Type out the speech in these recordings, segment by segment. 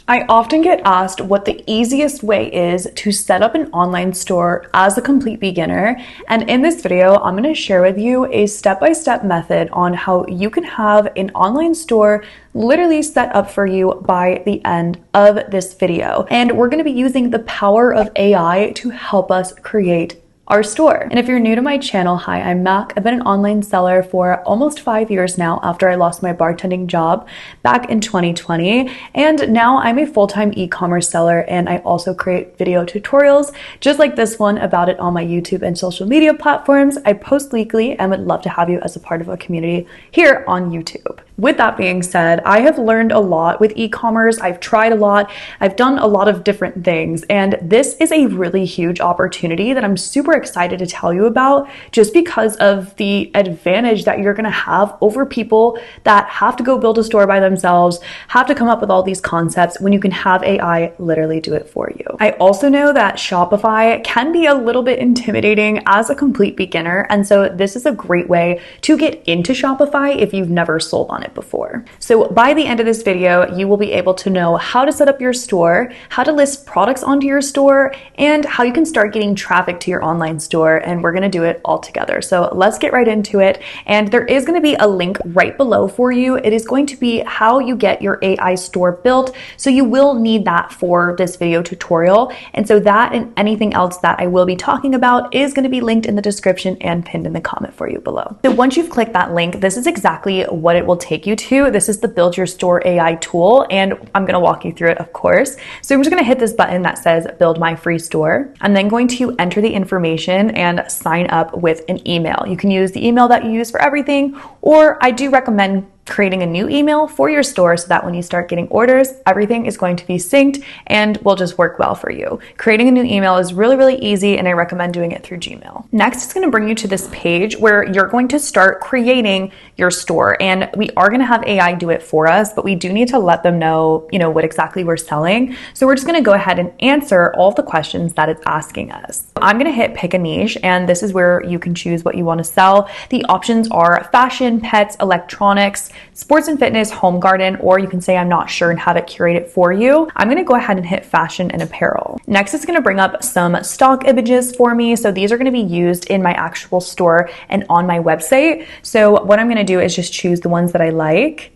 I often get asked what the easiest way is to set up an online store as a complete beginner, and in this video, I'm going to share with you a step-by-step method on how you can have an online store literally set up for you by the end of this video. And we're going to be using the power of AI to help us create our store. And if you're new to my channel, hi, I'm Mac. I've been an online seller for almost 5 years now after I lost my bartending job back in 2020. And now I'm a full-time e-commerce seller, and I also create video tutorials just like this one about it on my YouTube and social media platforms. I post weekly and would love to have you as a part of a community here on YouTube. With that being said, I have learned a lot with e-commerce. I've tried a lot. I've done a lot of different things, and this is a really huge opportunity that I'm super excited to tell you about, just because of the advantage that you're going to have over people that have to go build a store by themselves, have to come up with all these concepts when you can have AI literally do it for you. I also know that Shopify can be a little bit intimidating as a complete beginner, and so this is a great way to get into Shopify if you've never sold on it before. So by the end of this video, you will be able to know how to set up your store, how to list products onto your store, and how you can start getting traffic to your online store, and we're going to do it all together. So let's get right into it. And there is going to be a link right below for you. It is going to be how you get your AI store built. So you will need that for this video tutorial. And so that and anything else that I will be talking about is going to be linked in the description and pinned in the comment for you below. So once you've clicked that link, this is exactly what it will take you to. This is the Build Your Store AI tool, and I'm going to walk you through it, of course. So I'm just going to hit this button that says Build My Free Store. I'm then going to enter the information and sign up with an email. You can use the email that you use for everything, or I do recommend creating a new email for your store so that when you start getting orders, everything is going to be synced and will just work well for you. Creating a new email is really, really easy, and I recommend doing it through Gmail. Next, it's going to bring you to this page where you're going to start creating your store, and we are going to have AI do it for us, but we do need to let them know, what exactly we're selling. So we're just going to go ahead and answer all the questions that it's asking us. I'm going to hit pick a niche, and this is where you can choose what you want to sell. The options are fashion, pets, electronics, sports and fitness, home garden, or you can say I'm not sure and have it curate it for you. I'm going to go ahead and hit fashion and apparel. Next, it's going to bring up some stock images for me. So these are going to be used in my actual store and on my website. So what I'm going to do is just choose the ones that I like.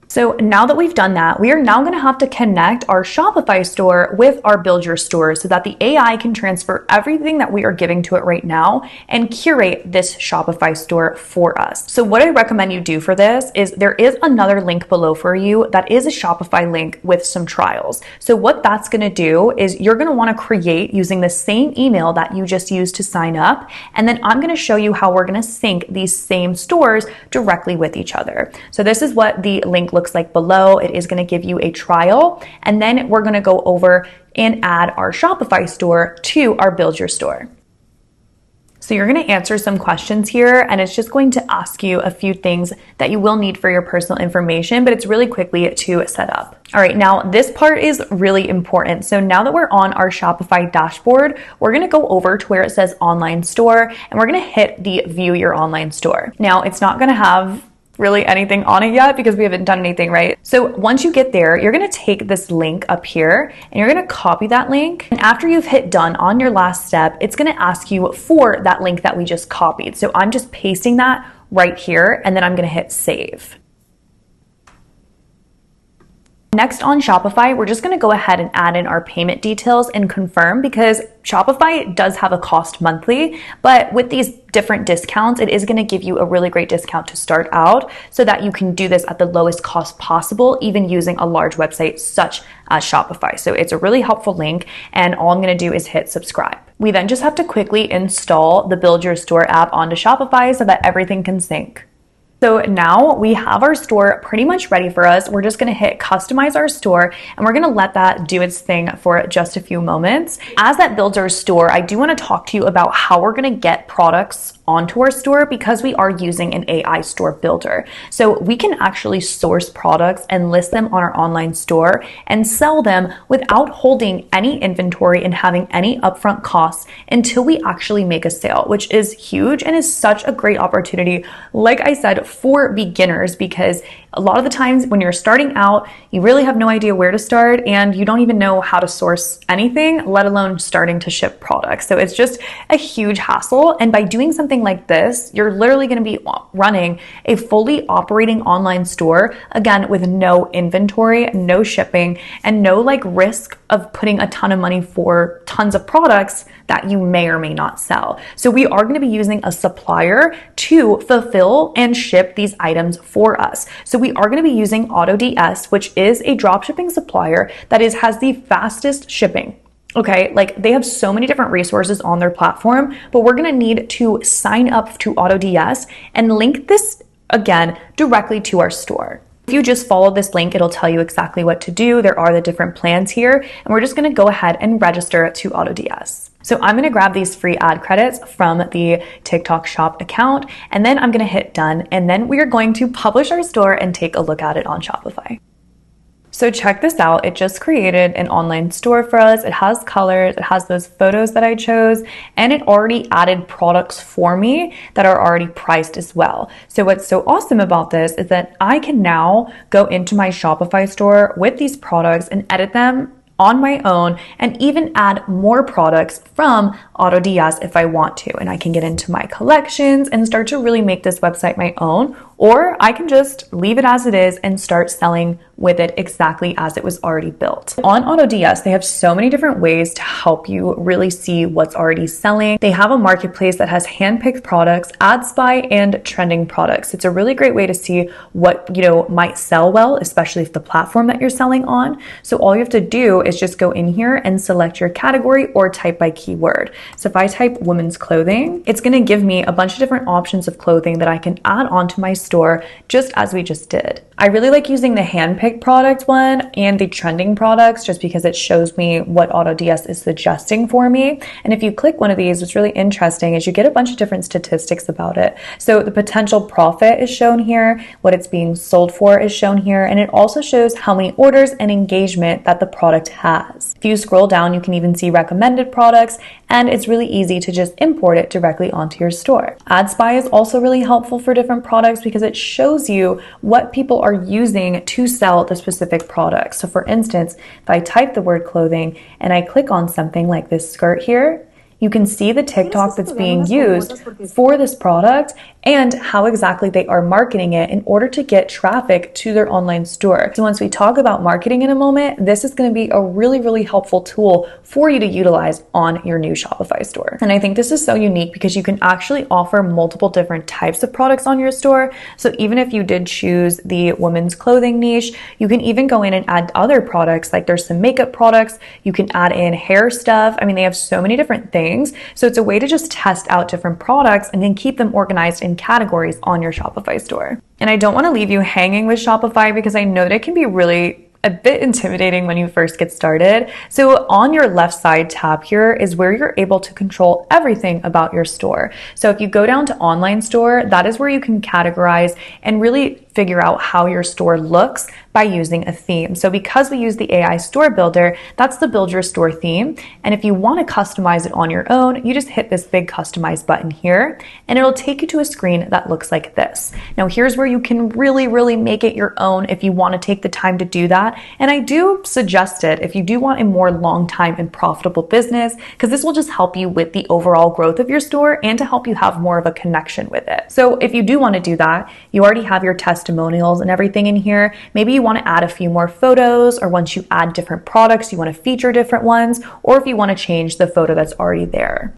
So now that we've done that, we are now going to have to connect our Shopify store with our Build Your Store so that the AI can transfer everything that we are giving to it right now and curate this Shopify store for us. So what I recommend you do for this is there is another link below for you that is a Shopify link with some trials. So what that's going to do is you're going to want to create using the same email that you just used to sign up. And then I'm going to show you how we're going to sync these same stores directly with each other. So this is what the link looks like below. It is going to give you a trial, and then we're going to go over and add our Shopify store to our Build Your Store. So you're going to answer some questions here, and it's just going to ask you a few things that you will need for your personal information, but it's really quickly to set up. All right, now this part is really important. So now that we're on our Shopify dashboard, we're going to go over to where it says online store, and we're going to hit the view your online store. Now it's not going to have really anything on it yet because we haven't done anything, right? So once you get there, you're going to take this link up here and you're going to copy that link. And after you've hit done on your last step, it's going to ask you for that link that we just copied. So I'm just pasting that right here, and then I'm going to hit save. Next on Shopify, we're just going to go ahead and add in our payment details and confirm, because Shopify does have a cost monthly, but with these different discounts, it is going to give you a really great discount to start out so that you can do this at the lowest cost possible, even using a large website such as Shopify. So it's a really helpful link, and all I'm going to do is hit subscribe. We then just have to quickly install the Build Your Store app onto Shopify so that everything can sync. So now we have our store pretty much ready for us. We're just going to hit customize our store, and we're going to let that do its thing for just a few moments. As that builds our store, I do want to talk to you about how we're going to get products onto our store, because we are using an AI store builder. So we can actually source products and list them on our online store and sell them without holding any inventory and having any upfront costs until we actually make a sale, which is huge and is such a great opportunity, like I said, for beginners, because A lot of the times when you're starting out, you really have no idea where to start and you don't even know how to source anything, let alone starting to ship products. So it's just a huge hassle. And by doing something like this, you're literally going to be running a fully operating online store, again, with no inventory, no shipping, and no like risk of putting a ton of money for tons of products that you may or may not sell. So we are going to be using a supplier to fulfill and ship these items for us. So we are going to be using AutoDS, which is a dropshipping supplier that has the fastest shipping. Okay, like they have so many different resources on their platform, but we're going to need to sign up to AutoDS and link this again directly to our store. If you just follow this link, it'll tell you exactly what to do. There are the different plans here, and we're just going to go ahead and register to AutoDS. So I'm going to grab these free ad credits from the TikTok shop account, and then I'm going to hit done, and then we are going to publish our store and take a look at it on Shopify. So check this out. It just created an online store for us. It has colors, it has those photos that I chose, and it already added products for me that are already priced as well. So what's so awesome about this is that I can now go into my Shopify store with these products and edit them on my own and even add more products from AutoDS if I want to. And I can get into my collections and start to really make this website my own, or I can just leave it as it is and start selling with it exactly as it was already built. On AutoDS, they have so many different ways to help you really see what's already selling. They have a marketplace that has handpicked products, ad spy, and trending products. It's a really great way to see what, might sell well, especially if the platform that you're selling on. So all you have to do is just go in here and select your category or type by keyword. So if I type women's clothing, it's going to give me a bunch of different options of clothing that I can add onto my store just as we just did. I really like using the handpicked product one and the trending products just because it shows me what AutoDS is suggesting for me. And if you click one of these, what's really interesting is you get a bunch of different statistics about it. So the potential profit is shown here, what it's being sold for is shown here, and it also shows how many orders and engagement that the product has. If you scroll down, you can even see recommended products, and it's really easy to just import it directly onto your store. Ad spy is also really helpful for different products because it shows you what people are using to sell the specific product. So for instance, if I type the word clothing and I click on something like this skirt here, you can see the TikTok that's being used for this product and how exactly they are marketing it in order to get traffic to their online store. So once we talk about marketing in a moment, this is going to be a really, really helpful tool for you to utilize on your new Shopify store. And I think this is so unique because you can actually offer multiple different types of products on your store. So even if you did choose the women's clothing niche, you can even go in and add other products. Like there's some makeup products, you can add in hair stuff. I mean, they have so many different things. So it's a way to just test out different products and then keep them organized in categories on your Shopify store. And I don't want to leave you hanging with Shopify because I know that it can be really a bit intimidating when you first get started. So on your left side tab here is where you're able to control everything about your store. So if you go down to online store, that is where you can categorize and really figure out how your store looks by using a theme. So because we use the AI store builder, that's the build your store theme. And if you want to customize it on your own, you just hit this big customize button here and it'll take you to a screen that looks like this. Now here's where you can really, really make it your own if you want to take the time to do that. And I do suggest it if you do want a more long time and profitable business, because this will just help you with the overall growth of your store and to help you have more of a connection with it. So if you do want to do that, you already have your testimonials and everything in here. Maybe you want to add a few more photos, or once you add different products, you want to feature different ones, or if you want to change the photo that's already there.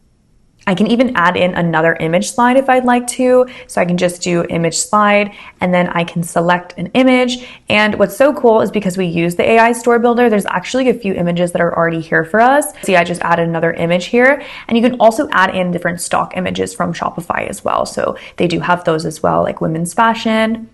I can even add in another image slide if I'd like to. So I can just do image slide and then I can select an image. And what's so cool is because we use the AI store builder, there's actually a few images that are already here for us. See, I just added another image here, and you can also add in different stock images from Shopify as well. So they do have those as well, like women's fashion.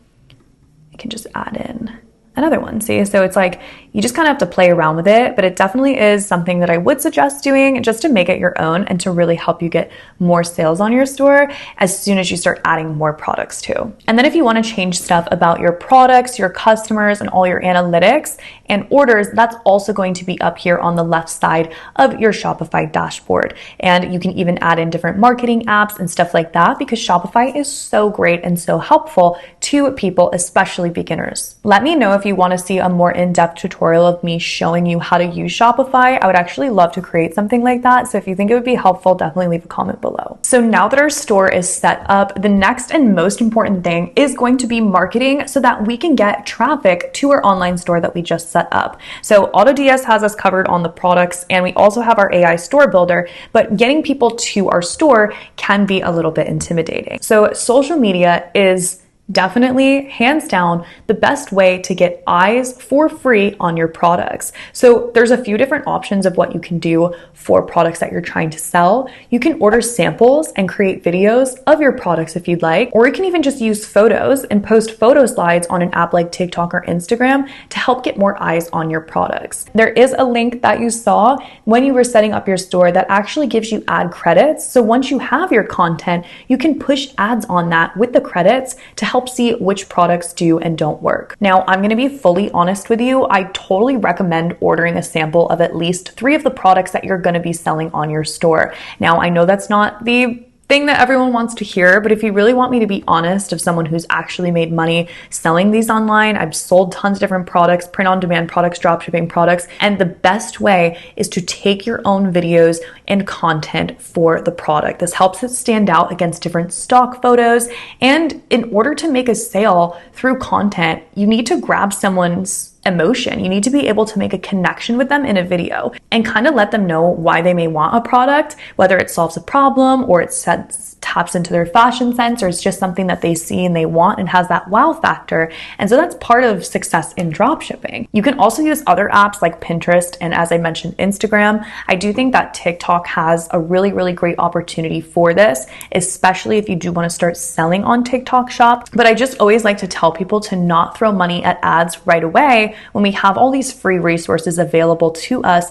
I can just add in another one. See, so it's like You just kind of have to play around with it, but it definitely is something that I would suggest doing just to make it your own and to really help you get more sales on your store as soon as you start adding more products too. And then if you want to change stuff about your products, your customers, and all your analytics and orders, that's also going to be up here on the left side of your Shopify dashboard. And you can even add in different marketing apps and stuff like that because Shopify is so great and so helpful to people, especially beginners. Let me know if you want to see a more in-depth tutorial of me showing you how to use Shopify. I would actually love to create something like that. So if you think it would be helpful, definitely leave a comment below. So now that our store is set up, the next and most important thing is going to be marketing so that we can get traffic to our online store that we just set up. So AutoDS has us covered on the products, and we also have our AI store builder, but getting people to our store can be a little bit intimidating. So social media is definitely, hands down, the best way to get eyes for free on your products. So there's a few different options of what you can do for products that you're trying to sell. You can order samples and create videos of your products if you'd like, or you can even just use photos and post photo slides on an app like TikTok or Instagram to help get more eyes on your products. There is a link that you saw when you were setting up your store that actually gives you ad credits. So once you have your content, you can push ads on that with the credits to help see which products do and don't work. Now, I'm going to be fully honest with you. I totally recommend ordering a sample of at least 3 of the products that you're going to be selling on your store. Now, I know that's not the thing that everyone wants to hear, but if you really want me to be honest, of someone who's actually made money selling these online, I've sold tons of different products, print on demand products, dropshipping products, and the best way is to take your own videos and content for the product. This helps it stand out against different stock photos, and in order to make a sale through content, you need to grab someone's emotion. You need to be able to make a connection with them in a video and kind of let them know why they may want a product, whether it solves a problem or it taps into their fashion sense, or it's just something that they see and they want and has that wow factor. And so that's part of success in dropshipping. You can also use other apps like Pinterest and, as I mentioned, Instagram. I do think that TikTok has a really, really great opportunity for this, especially if you do want to start selling on TikTok Shop. But I just always like to tell people to not throw money at ads right away when we have all these free resources available to us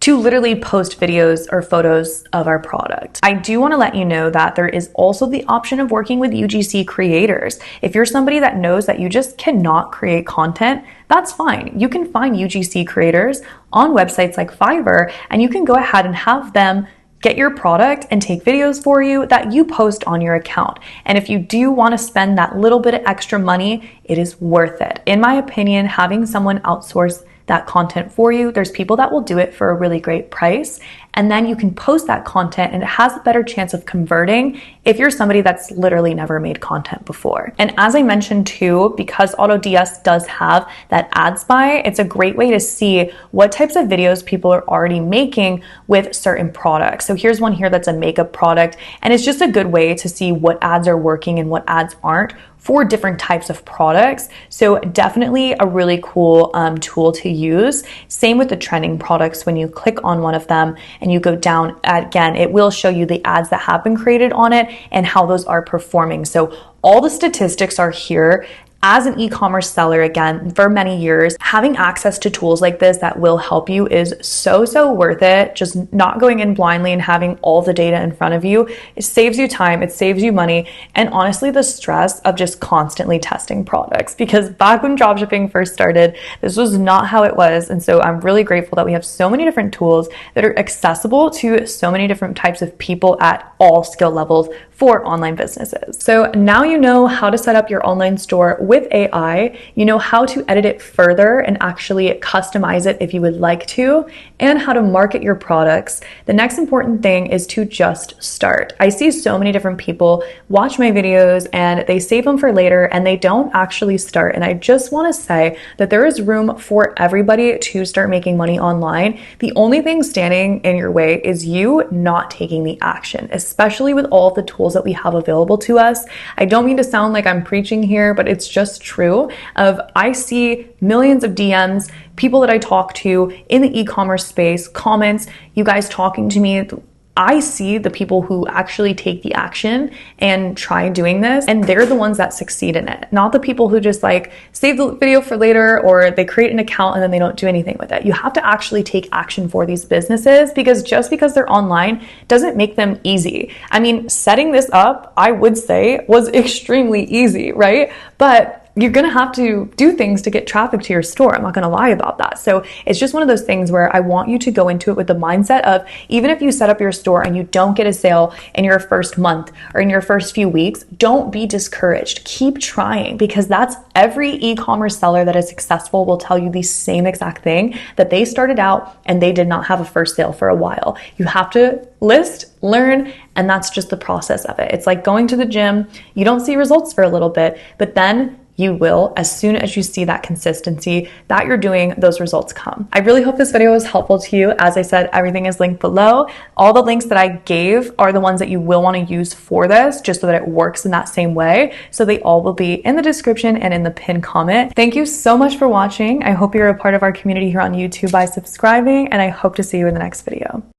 to literally post videos or photos of our product. I do want to let you know that there is also the option of working with UGC creators. If you're somebody that knows that you just cannot create content, that's fine. You can find UGC creators on websites like Fiverr, and you can go ahead and have them get your product and take videos for you that you post on your account. And if you do want to spend that little bit of extra money, it is worth it. In my opinion, having someone outsource that content for you, there's people that will do it for a really great price. And then you can post that content and it has a better chance of converting if you're somebody that's literally never made content before. And as I mentioned too, because AutoDS does have that ad spy, it's a great way to see what types of videos people are already making with certain products. So here's one here that's a makeup product, and it's just a good way to see what ads are working and what ads aren't for different types of products. So definitely a really cool tool to use. Same with the trending products. When you click on one of them and you go down, again, it will show you the ads that have been created on it and how those are performing. So all the statistics are here. As an e-commerce seller, again, for many years, having access to tools like this that will help you is so worth it. Just not going in blindly and having all the data in front of you. It saves you time, it saves you money, and honestly, the stress of just constantly testing products. Because back when dropshipping first started, this was not how it was. And so I'm really grateful that we have so many different tools that are accessible to so many different types of people at all skill levels for online businesses. So now you know how to set up your online store with AI, you know how to edit it further and actually customize it if you would like to, and how to market your products. The next important thing is to just start. I see so many different people watch my videos and they save them for later and they don't actually start. And I just want to say that there is room for everybody to start making money online. The only thing standing in your way is you not taking the action, especially with all of the tools that we have available to us. I don't mean to sound like I'm preaching here, but it's just true. I see millions of DMs, people that I talk to in the e-commerce space, comments, you guys talking to me I see the people who actually take the action and try doing this, and they're the ones that succeed in it, not the people who just like save the video for later, or they create an account and then they don't do anything with it. You have to actually take action for these businesses, because just because they're online doesn't make them easy. I mean, setting this up, I would say, was extremely easy, right? But you're going to have to do things to get traffic to your store. I'm not going to lie about that. So it's just one of those things where I want you to go into it with the mindset of, even if you set up your store and you don't get a sale in your first month or in your first few weeks, don't be discouraged. Keep trying, because that's every e-commerce seller that is successful will tell you the same exact thing, that they started out and they did not have a first sale for a while. You have to list, learn, and that's just the process of it. It's like going to the gym. You don't see results for a little bit, but then you will, as soon as you see that consistency that you're doing, those results come. I really hope this video was helpful to you. As I said, everything is linked below. All the links that I gave are the ones that you will want to use for this, just so that it works in that same way. So they all will be in the description and in the pinned comment. Thank you so much for watching. I hope you're a part of our community here on YouTube by subscribing, and I hope to see you in the next video.